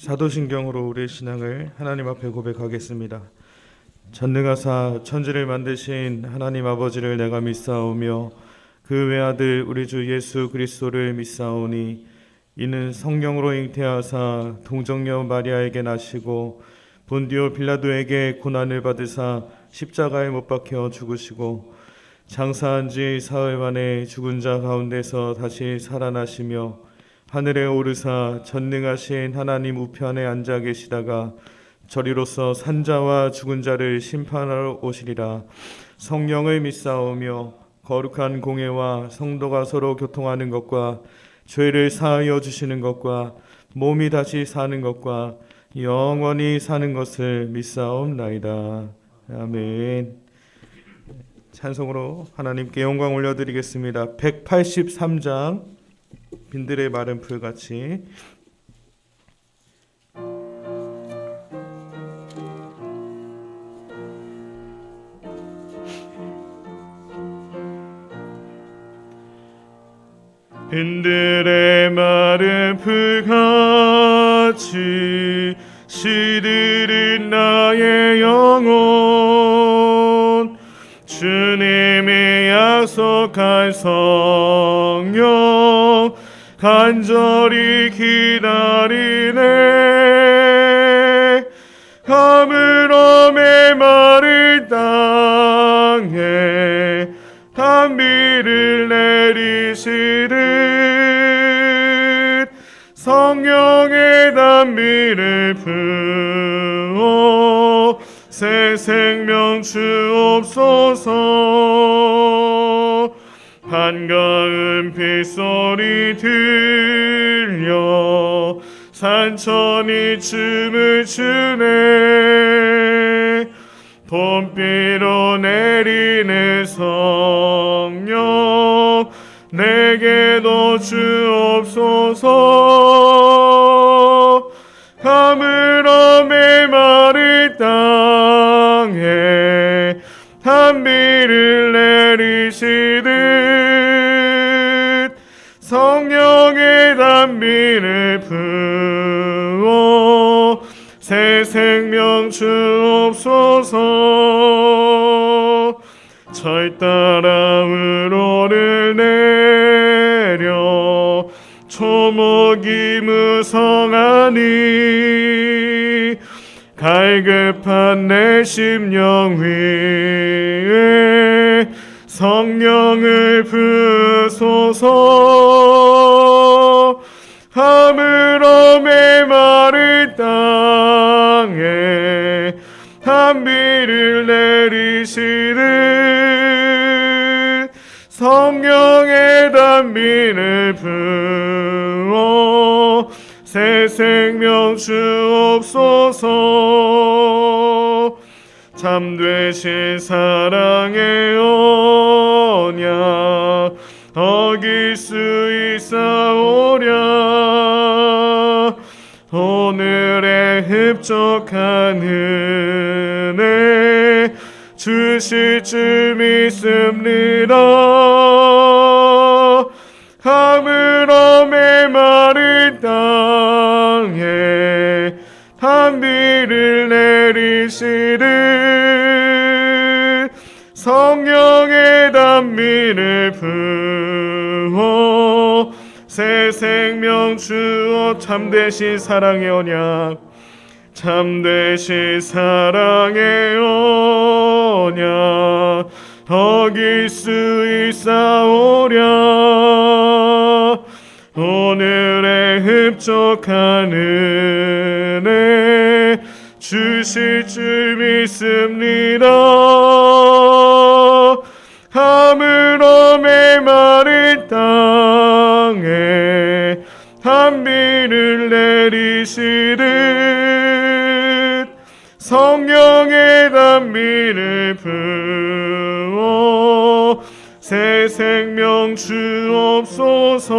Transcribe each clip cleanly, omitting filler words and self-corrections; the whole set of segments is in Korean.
사도신경으로 우리의 신앙을 하나님 앞에 고백하겠습니다. 전능하사 천지를 만드신 하나님 아버지를 내가 믿사오며 그 외아들 우리 주 예수 그리스도를 믿사오니 이는 성령으로 잉태하사 동정녀 마리아에게 나시고 본디오 빌라도에게 고난을 받으사 십자가에 못 박혀 죽으시고 장사한 지 사흘 만에 죽은 자 가운데서 다시 살아나시며 하늘에 오르사 전능하신 하나님 우편에 앉아 계시다가 저리로서 산자와 죽은 자를 심판하러 오시리라. 성령을 믿사오며 거룩한 공예와 성도가 서로 교통하는 것과 죄를 사하여 주시는 것과 몸이 다시 사는 것과 영원히 사는 것을 믿사옵나이다. 아멘. 찬송으로 하나님께 영광 올려드리겠습니다. 183장 빈들의 마른 풀같이. 빈들의 마른 풀같이 시들은 나의 영혼 주님이 약속한 성령 간절히 기다리네. 가물어 메마른 땅에 단비를 내리시듯 성령의 단비를 부어 새 생명 주옵소서. 반가운 빗소리 들려 산천이 춤을 추네. 봄비로 내리는 성령 내게도 주옵소서. 가물어 메마른 땅에 단비를 내리시듯 성령의 단비를 부어 새 생명 주옵소서. 절 따라 우러를 내려 초목이 무성하니 갈급한 내 심령 위에 성령을 부으소서. 가물어 메마른 땅에 단비를 내리시듯 성령의 단비를 부어 새 생명 주옵소서. 참되신 사랑의 언약 어길 수 있사오랴. 오늘의 흡족한 은혜 주실 줄 믿습니다. 가물어 메마른 땅에 단비를 내리시듯 성령의 단비를 부어 새 생명 주어. 참되신 사랑의 언약 참되신 사랑의 언약 어길 수 있사오랴. 오늘의 흡족한 은혜 주실 줄 믿습니다. 가물어 메마른 땅에 단비를 내리시듯 성령의 단비를 부어 새 생명 주옵소서.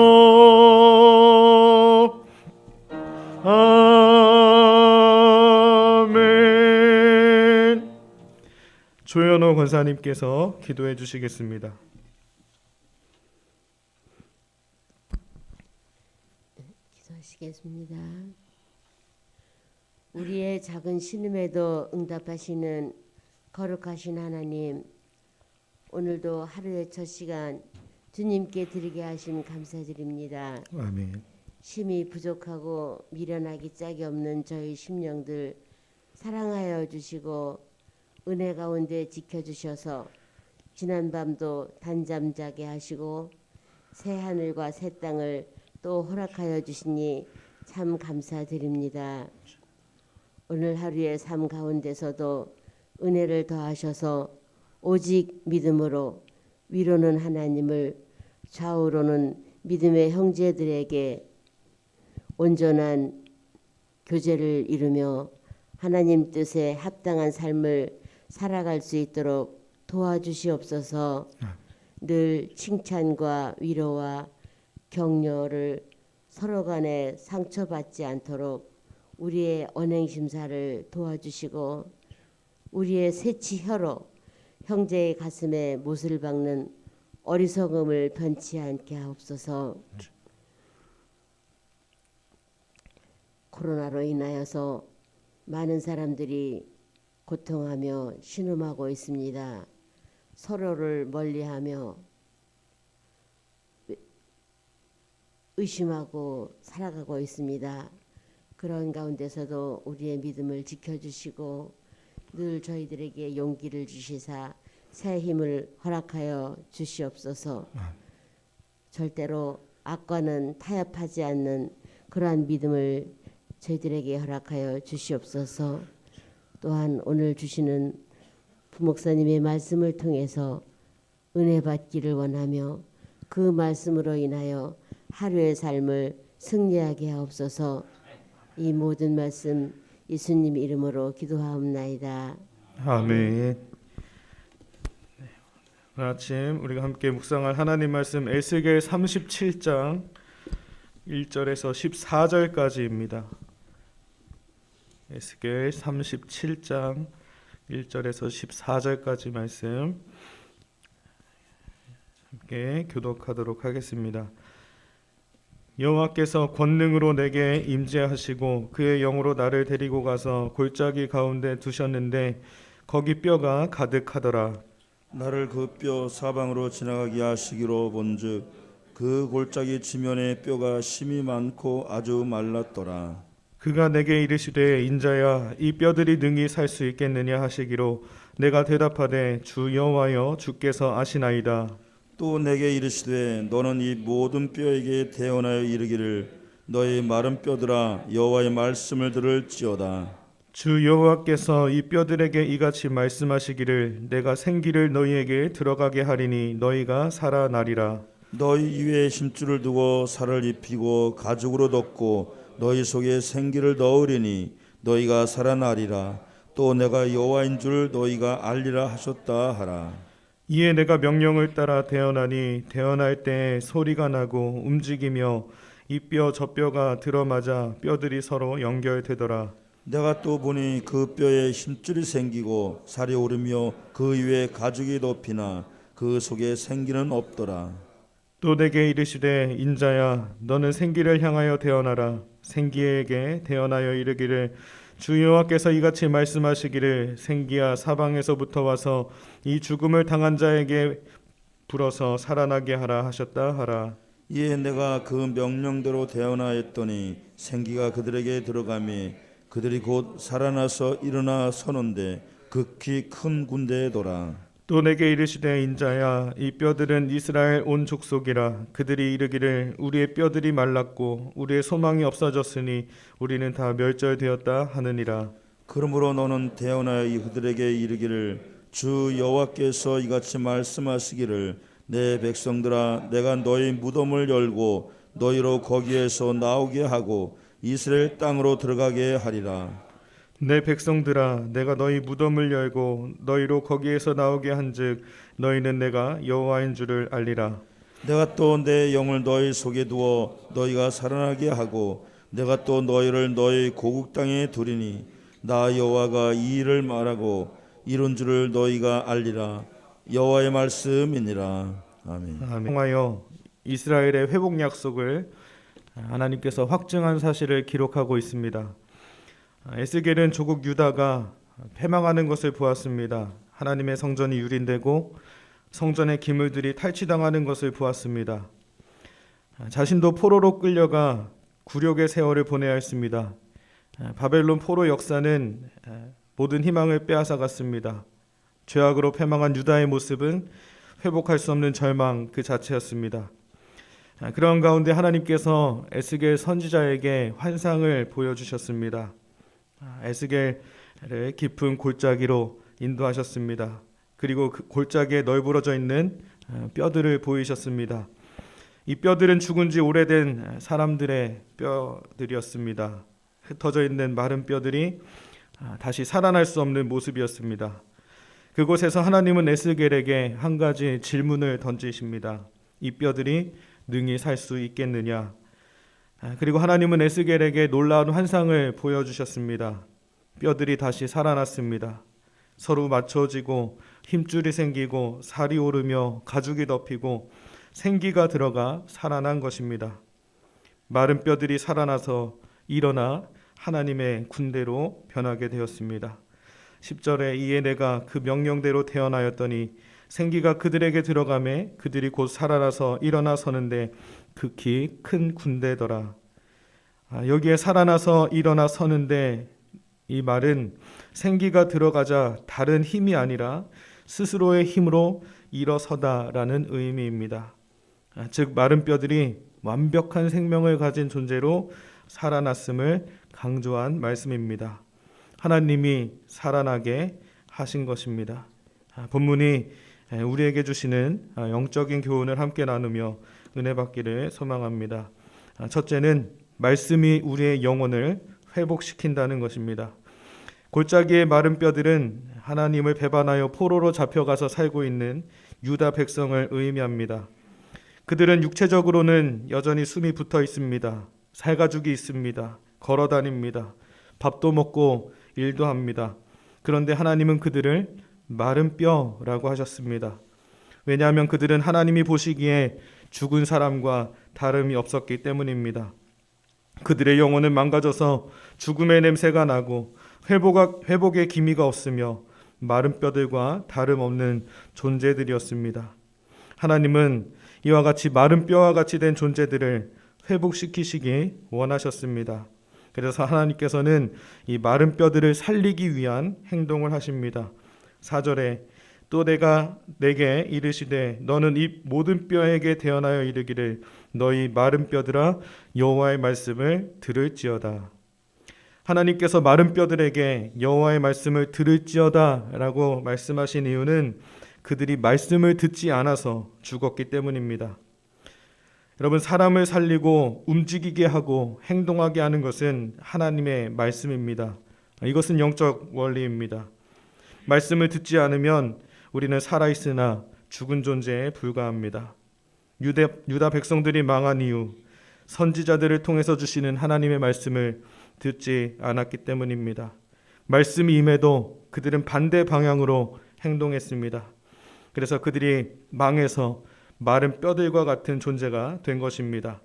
아멘. 조현호 권사님께서 기도해 주시겠습니다. 기도하시겠습니다. 우리의 작은 신음에도 응답하시는 거룩하신 하나님, 오늘도 하루의 첫 시간 주님께 드리게 하심 감사드립니다. 아멘. 심히 부족하고 미련하기 짝이 없는 저희 심령들 사랑하여 주시고 은혜 가운데 지켜주셔서 지난밤도 단잠 자게 하시고 새 하늘과 새 땅을 또 허락하여 주시니 참 감사드립니다. 오늘 하루의 삶 가운데서도 은혜를 더하셔서 오직 믿음으로 위로는 하나님을, 좌우로는 믿음의 형제들에게 온전한 교제를 이루며 하나님 뜻에 합당한 삶을 살아갈 수 있도록 도와주시옵소서. 늘 칭찬과 위로와 격려를 서로 간에 상처받지 않도록 우리의 언행심사를 도와주시고 우리의 새치혀로 형제의 가슴에 못을 박는 어리석음을 변치 않게 하옵소서. 코로나로 인하여서 많은 사람들이 고통하며 신음하고 있습니다. 서로를 멀리하며 의심하고 살아가고 있습니다. 그런 가운데서도 우리의 믿음을 지켜주시고 늘 저희들에게 용기를 주시사 새 힘을 허락하여 주시옵소서. 절대로 악과는 타협하지 않는 그러한 믿음을 저희들에게 허락하여 주시옵소서. 또한 오늘 주시는 부목사님의 말씀을 통해서 은혜 받기를 원하며 그 말씀으로 인하여 하루의 삶을 승리하게 하옵소서. 이 모든 말씀 예수님 이름으로 기도하옵나이다. 아멘. 오늘 아침 우리가 함께 묵상할 하나님 말씀 에스겔 37장 1절에서 14절까지입니다. 에스겔 37장 1절에서 14절까지 말씀 함께 교독하도록 하겠습니다. 여호와께서 권능으로 내게 임재하시고 그의 영으로 나를 데리고 가서 골짜기 가운데 두셨는데 거기 뼈가 가득하더라. 나를 그 뼈 사방으로 지나가게 하시기로 본즉 그 골짜기 지면에 뼈가 심이 많고 아주 말랐더라. 그가 내게 이르시되 인자야 이 뼈들이 능히 살 수 있겠느냐 하시기로 내가 대답하되 주 여호와여 주께서 아시나이다. 또 내게 이르시되 너는 이 모든 뼈에게 대언하여 이르기를 너희 마른 뼈들아 여호와의 말씀을 들을지어다. 주 여호와께서 이 뼈들에게 이같이 말씀하시기를 내가 생기를 너희에게 들어가게 하리니 너희가 살아나리라. 너희 위에 힘줄을 두고 살을 입히고 가죽으로 덮고 너희 속에 생기를 넣으리니 너희가 살아나리라. 또 내가 여호와인 줄 너희가 알리라 하셨다 하라. 이에 내가 명령을 따라 대언하니 대언할 때 소리가 나고 움직이며 이 뼈 저 뼈가 들어맞아 뼈들이 서로 연결되더라. 내가 또 보니 그 뼈에 힘줄이 생기고 살이 오르며 그 위에 가죽이 덮이나 그 속에 생기는 없더라. 또 내게 이르시되 인자야 너는 생기를 향하여 대언하라. 생기에게 대언하여 이르기를 주 여호와께서 이같이 말씀하시기를 생기야 사방에서부터 와서 이 죽음을 당한 자에게 불어서 살아나게 하라 하셨다 하라. 이에 내가 그 명령대로 대언하였더니 생기가 그들에게 들어가며 그들이 곧 살아나서 일어나 서는데 극히 큰 군대더라. 또 내게 이르시되 인자야 이 뼈들은 이스라엘 온 족속이라. 그들이 이르기를 우리의 뼈들이 말랐고 우리의 소망이 없어졌으니 우리는 다 멸절되었다 하느니라. 그러므로 너는 대언하여 그들에게 이르기를 주 여호와께서 이같이 말씀하시기를 내 백성들아 내가 너희 무덤을 열고 너희로 거기에서 나오게 하고 이스라엘 땅으로 들어가게 하리라. 내 백성들아 내가 너희 무덤을 열고 너희로 거기에서 나오게 한즉 너희는 내가 여호와인 줄을 알리라. 내가 또 내 영을 너희 속에 두어 너희가 살아나게 하고 내가 또 너희를 너희 고국 땅에 두리니 나 여호와가 이 일을 말하고 이룬 줄을 너희가 알리라. 여호와의 말씀이니라. 아멘. 통하여 이스라엘의 회복 약속을 하나님께서 확증한 사실을 기록하고 있습니다. 에스겔은 조국 유다가 패망하는 것을 보았습니다. 하나님의 성전이 유린되고 성전의 기물들이 탈취당하는 것을 보았습니다. 자신도 포로로 끌려가 굴욕의 세월을 보내야 했습니다. 바벨론 포로 역사는 모든 희망을 빼앗아갔습니다. 죄악으로 패망한 유다의 모습은 회복할 수 없는 절망 그 자체였습니다. 그런 가운데 하나님께서 에스겔 선지자에게 환상을 보여주셨습니다. 에스겔을 깊은 골짜기로 인도하셨습니다. 그리고 그 골짜기에 널브러져 있는 뼈들을 보이셨습니다. 이 뼈들은 죽은 지 오래된 사람들의 뼈들이었습니다. 흩어져 있는 마른 뼈들이 다시 살아날 수 없는 모습이었습니다. 그곳에서 하나님은 에스겔에게 한 가지 질문을 던지십니다. 이 뼈들이 능히 살 수 있겠느냐? 그리고 하나님은 에스겔에게 놀라운 환상을 보여주셨습니다. 뼈들이 다시 살아났습니다. 서로 맞춰지고 힘줄이 생기고 살이 오르며 가죽이 덮이고 생기가 들어가 살아난 것입니다. 마른 뼈들이 살아나서 일어나 하나님의 군대로 변하게 되었습니다. 10절에 이에 내가 그 명령대로 태어나였더니 생기가 그들에게 들어가매 그들이 곧 살아나서 일어나 서는데 극히 큰 군대더라. 여기에 살아나서 일어나 서는데 이 말은 생기가 들어가자 다른 힘이 아니라 스스로의 힘으로 일어서다라는 의미입니다. 즉 마른 뼈들이 완벽한 생명을 가진 존재로 살아났음을 강조한 말씀입니다. 하나님이 살아나게 하신 것입니다. 본문이 우리에게 주시는 영적인 교훈을 함께 나누며 은혜 받기를 소망합니다. 첫째는 말씀이 우리의 영혼을 회복시킨다는 것입니다. 골짜기의 마른 뼈들은 하나님을 배반하여 포로로 잡혀가서 살고 있는 유다 백성을 의미합니다. 그들은 육체적으로는 여전히 숨이 붙어 있습니다. 살가죽이 있습니다. 걸어 다닙니다. 밥도 먹고 일도 합니다. 그런데 하나님은 그들을 마른 뼈라고 하셨습니다. 왜냐하면 그들은 하나님이 보시기에 죽은 사람과 다름이 없었기 때문입니다. 그들의 영혼은 망가져서 죽음의 냄새가 나고 회복의 기미가 없으며 마른 뼈들과 다름없는 존재들이었습니다. 하나님은 이와 같이 마른 뼈와 같이 된 존재들을 회복시키시기 원하셨습니다. 그래서 하나님께서는 이 마른 뼈들을 살리기 위한 행동을 하십니다. 4절에 또 내가 내게 이르시되 너는 이 모든 뼈에게 대언하여 이르기를 너희 마른 뼈들아 여호와의 말씀을 들을지어다. 하나님께서 마른 뼈들에게 여호와의 말씀을 들을지어다라고 말씀하신 이유는 그들이 말씀을 듣지 않아서 죽었기 때문입니다. 여러분, 사람을 살리고 움직이게 하고 행동하게 하는 것은 하나님의 말씀입니다. 이것은 영적 원리입니다. 말씀을 듣지 않으면 우리는 살아있으나 죽은 존재에 불과합니다. 유다 백성들이 망한 이유, 선지자들을 통해서 주시는 하나님의 말씀을 듣지 않았기 때문입니다. 말씀이 임해도 그들은 반대 방향으로 행동했습니다. 그래서 그들이 망해서 마른 뼈들과 같은 존재가 된 것입니다.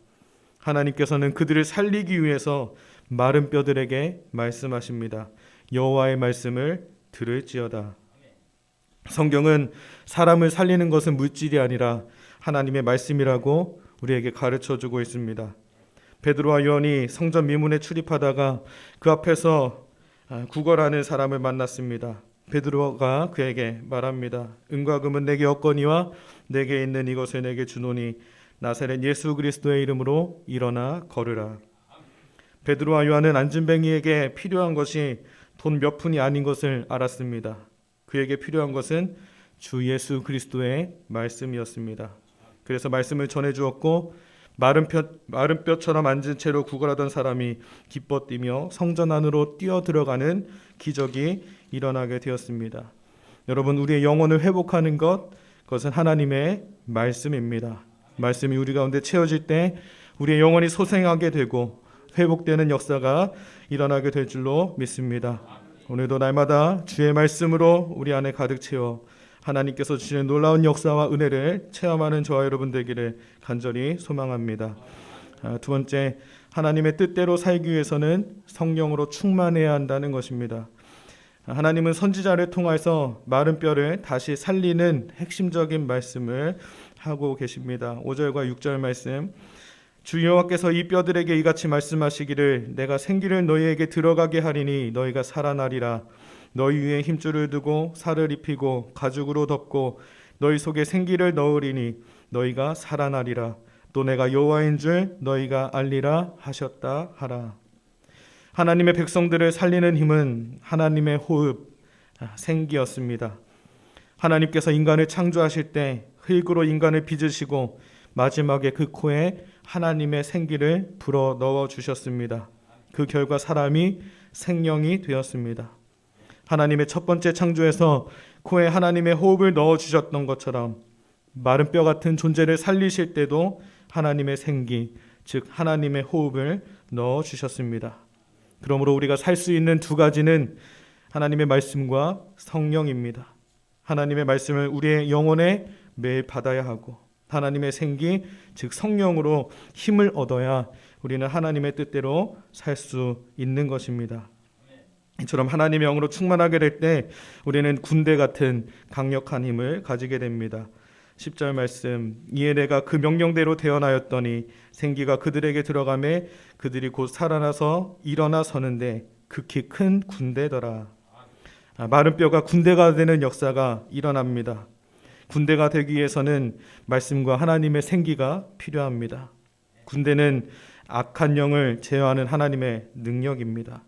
하나님께서는 그들을 살리기 위해서 마른 뼈들에게 말씀하십니다. 여호와의 말씀을 들을지어다. 성경은 사람을 살리는 것은 물질이 아니라 하나님의 말씀이라고 우리에게 가르쳐주고 있습니다. 베드로와 요한이 성전 미문에 출입하다가 그 앞에서 구걸하는 사람을 만났습니다. 베드로가 그에게 말합니다. 은과 금은 내게 없거니와 내게 있는 이것을 내게 주노니 나사렛 예수 그리스도의 이름으로 일어나 걸으라. 베드로와 요한은 안진뱅이에게 필요한 것이 돈 몇 푼이 아닌 것을 알았습니다. 그에게 필요한 것은 주 예수 그리스도의 말씀이었습니다. 그래서 말씀을 전해 주었고 마른 뼈처럼 앉은 채로 구걸하던 사람이 기뻐 뛰며 성전 안으로 뛰어 들어가는 기적이 일어나게 되었습니다. 여러분, 우리의 영혼을 회복하는 그것은 하나님의 말씀입니다. 말씀이 우리 가운데 채워질 때 우리의 영혼이 소생하게 되고 회복되는 역사가 일어나게 될 줄로 믿습니다. 오늘도 날마다 주의 말씀으로 우리 안에 가득 채워 하나님께서 주시는 놀라운 역사와 은혜를 체험하는 저와 여러분 되기를 간절히 소망합니다. 두 번째, 하나님의 뜻대로 살기 위해서는 성령으로 충만해야 한다는 것입니다. 하나님은 선지자를 통해서 마른 뼈를 다시 살리는 핵심적인 말씀을 하고 계십니다. 5절과 6절 말씀, 주 여호와께서 이 뼈들에게 이같이 말씀하시기를 내가 생기를 너희에게 들어가게 하리니 너희가 살아나리라. 너희 위에 힘줄을 두고 살을 입히고 가죽으로 덮고 너희 속에 생기를 넣으리니 너희가 살아나리라. 또 내가 여호와인 줄 너희가 알리라 하셨다 하라. 하나님의 백성들을 살리는 힘은 하나님의 호흡, 생기였습니다. 하나님께서 인간을 창조하실 때 흙으로 인간을 빚으시고 마지막에 그 코에 하나님의 생기를 불어 넣어 주셨습니다. 그 결과 사람이 생명이 되었습니다. 하나님의 첫 번째 창조에서 코에 하나님의 호흡을 넣어 주셨던 것처럼 마른 뼈 같은 존재를 살리실 때도 하나님의 생기, 즉 하나님의 호흡을 넣어 주셨습니다. 그러므로 우리가 살 수 있는 두 가지는 하나님의 말씀과 성령입니다. 하나님의 말씀을 우리의 영혼에 매일 받아야 하고 하나님의 생기, 즉 성령으로 힘을 얻어야 우리는 하나님의 뜻대로 살 수 있는 것입니다. 이처럼 하나님의 영으로 충만하게 될 때 우리는 군대 같은 강력한 힘을 가지게 됩니다. 10절 말씀, 이에 내가 그 명령대로 태어나였더니 생기가 그들에게 들어가매 그들이 곧 살아나서 일어나 서는데 극히 큰 군대더라. 마른 뼈가 군대가 되는 역사가 일어납니다. 군대가 되기 위해서는 말씀과 하나님의 생기가 필요합니다. 군대는 악한 영을 제어하는 하나님의 능력입니다.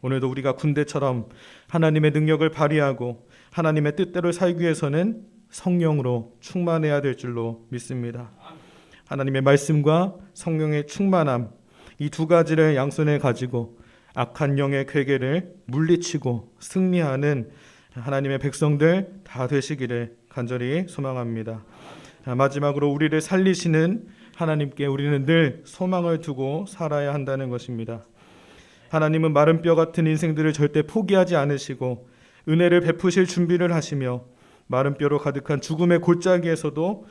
오늘도 우리가 군대처럼 하나님의 능력을 발휘하고 하나님의 뜻대로 살기 위해서는 성령으로 충만해야 될 줄로 믿습니다. 하나님의 말씀과 성령의 충만함, 이 두 가지를 양손에 가지고 악한 영의 괴계를 물리치고 승리하는 하나님의 백성들 다 되시기를 간절히 소망합니다. 마지막으로 우리를 살리시는 하나님께 우리는 늘 소망을 두고 살아야 한다는 것입니다. 하나님은 마른 뼈 같은 인생들을 절대 포기하지 않으시고 은혜를 베푸실 준비를 하시며 마른 뼈로 가득한 죽음의 골짜기에서도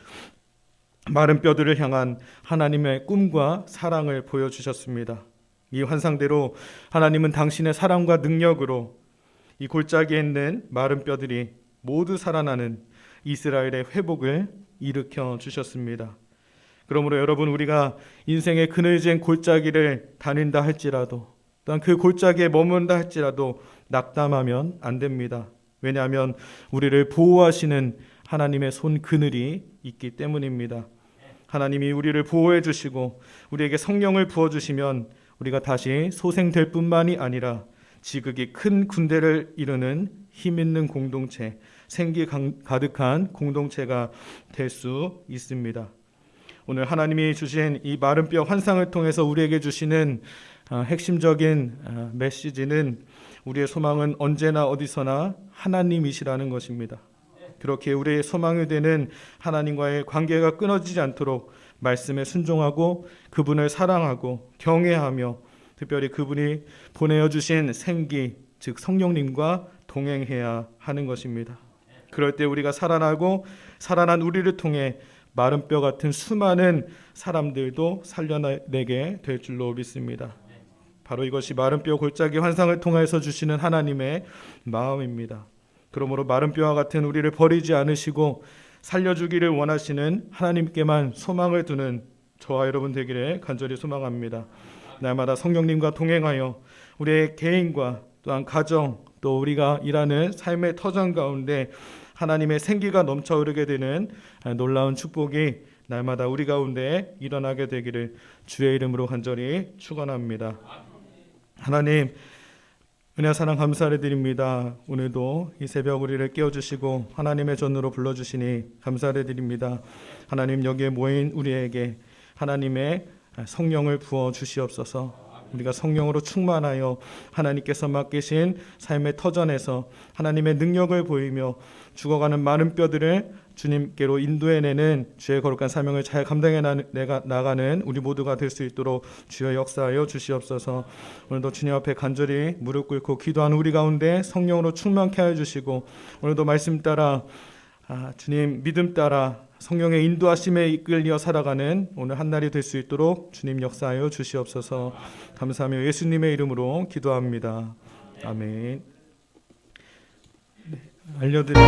마른 뼈들을 향한 하나님의 꿈과 사랑을 보여주셨습니다. 이 환상대로 하나님은 당신의 사랑과 능력으로 이 골짜기에 있는 마른 뼈들이 모두 살아나는 이스라엘의 회복을 일으켜 주셨습니다. 그러므로 여러분, 우리가 인생의 그늘진 골짜기를 다닌다 할지라도 또한 그 골짜기에 머문다 할지라도 낙담하면 안 됩니다. 왜냐하면 우리를 보호하시는 하나님의 손 그늘이 있기 때문입니다. 하나님이 우리를 보호해 주시고 우리에게 성령을 부어주시면 우리가 다시 소생될 뿐만이 아니라 지극히 큰 군대를 이루는 힘 있는 공동체, 생기 가득한 공동체가 될 수 있습니다. 오늘 하나님이 주신 이 마른 뼈 환상을 통해서 우리에게 주시는 핵심적인 메시지는 우리의 소망은 언제나 어디서나 하나님이시라는 것입니다. 그렇게 우리의 소망이 되는 하나님과의 관계가 끊어지지 않도록 말씀에 순종하고 그분을 사랑하고 경외하며 특별히 그분이 보내어 주신 생기, 즉 성령님과 동행해야 하는 것입니다. 그럴 때 우리가 살아나고 살아난 우리를 통해 마른 뼈 같은 수많은 사람들도 살려내게 될 줄로 믿습니다. 바로 이것이 마른 뼈 골짜기 환상을 통해서 주시는 하나님의 마음입니다. 그러므로 마른 뼈와 같은 우리를 버리지 않으시고 살려주기를 원하시는 하나님께만 소망을 두는 저와 여러분 되기를 간절히 소망합니다. 날마다 성령님과 동행하여 우리의 개인과 또한 가정, 또 우리가 일하는 삶의 터전 가운데 하나님의 생기가 넘쳐 흐르게 되는 놀라운 축복이 날마다 우리 가운데 일어나게 되기를 주의 이름으로 간절히 축원합니다. 하나님, 은혜 사랑 감사를 드립니다. 오늘도 이 새벽 우리를 깨워주시고 하나님의 전으로 불러주시니 감사를 드립니다. 하나님, 여기에 모인 우리에게 하나님의 성령을 부어 주시옵소서. 우리가 성령으로 충만하여 하나님께서 맡기신 삶의 터전에서 하나님의 능력을 보이며 죽어가는 마른 뼈들을 주님께로 인도해내는 주의 거룩한 사명을 잘 감당해 나가는 우리 모두가 될 수 있도록 주여 역사하여 주시옵소서. 오늘도 주님 앞에 간절히 무릎 꿇고 기도하는 우리 가운데 성령으로 충만케 하여 주시고 오늘도 말씀 따라 주님 믿음 따라 성령의 인도하심에 이끌려 살아가는 오늘 한날이 될 수 있도록 주님 역사하여 주시옵소서. 감사하며 예수님의 이름으로 기도합니다. 아멘. 알려드립니다.